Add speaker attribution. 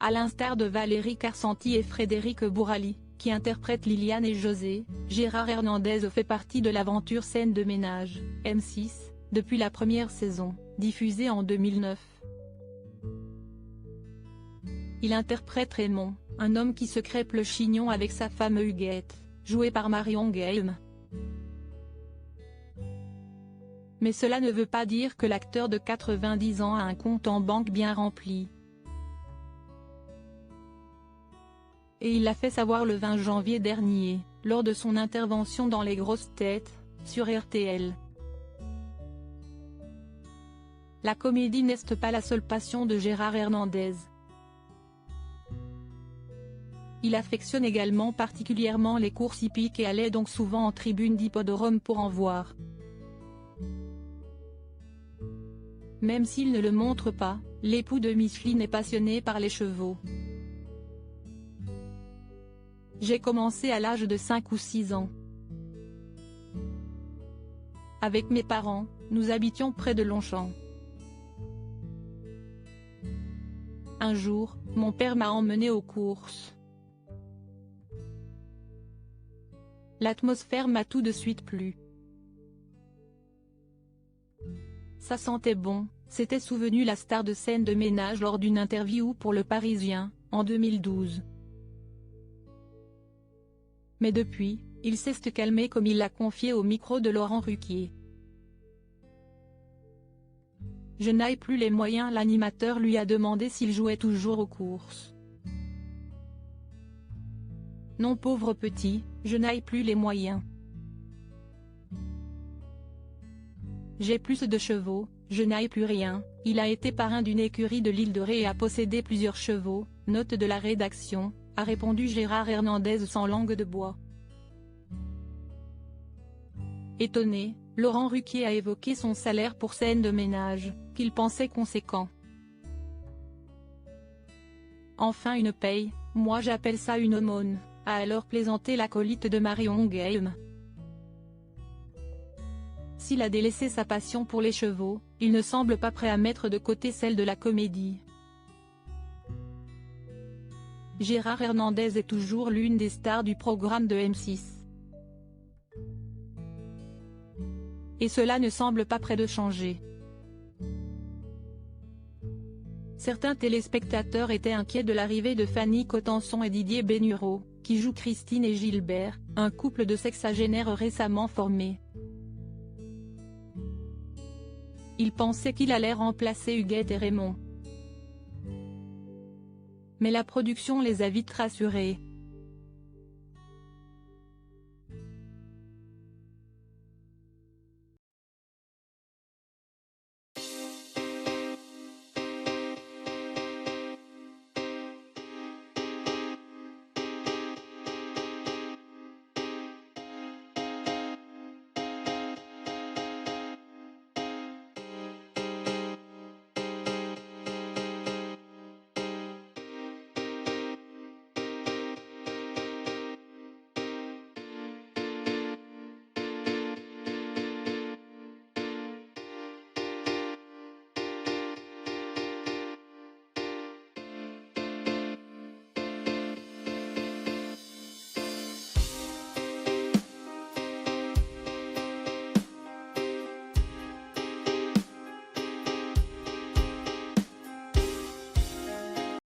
Speaker 1: À l'instar de Valérie Carcenti et Frédéric Bourali, qui interprètent Liliane et José, Gérard Hernandez fait partie de l'aventure Scène de ménage, M6, depuis la première saison, diffusée en 2009. Il interprète Raymond, un homme qui se crêpe le chignon avec sa femme Huguette, jouée par Marion Guilhem. Mais cela ne veut pas dire que l'acteur de 90 ans a un compte en banque bien rempli. Et il l'a fait savoir le 20 janvier dernier, lors de son intervention dans Les Grosses Têtes, sur RTL. La comédie n'est pas la seule passion de Gérard Hernandez. Il affectionne également particulièrement les courses hippiques et allait donc souvent en tribune d'hippodrome pour en voir. Même s'il ne le montre pas, l'époux de Micheline est passionné par les chevaux. J'ai commencé à l'âge de 5 ou 6 ans. Avec mes parents, nous habitions près de Longchamp. Un jour, mon père m'a emmené aux courses. L'atmosphère m'a tout de suite plu. Ça sentait bon, s'était souvenu la star de Scène de ménage lors d'une interview pour Le Parisien, en 2012. Mais depuis, il s'est calmé comme il l'a confié au micro de Laurent Ruquier. Je n'ai plus les moyens. L'animateur lui a demandé s'il jouait toujours aux courses. Non pauvre petit, je n'ai plus les moyens. J'ai plus de chevaux, je n'ai plus rien. Il a été parrain d'une écurie de l'île de Ré et a possédé plusieurs chevaux, note de la rédaction, a répondu Gérard Hernandez sans langue de bois. Étonné, Laurent Ruquier a évoqué son salaire pour Scène de ménage, qu'il pensait conséquent. Enfin une paye, moi j'appelle ça une aumône, a alors plaisanté l'acolyte de Marion Guilhem. S'il a délaissé sa passion pour les chevaux, il ne semble pas prêt à mettre de côté celle de la comédie. Gérard Hernandez est toujours l'une des stars du programme de M6. Et cela ne semble pas près de changer. Certains téléspectateurs étaient inquiets de l'arrivée de Fanny Cotenson et Didier Bénureau, qui jouent Christine et Gilbert, un couple de sexagénaires récemment formé. Ils pensaient qu'il allait remplacer Huguette et Raymond. Mais la production les a vite rassurés.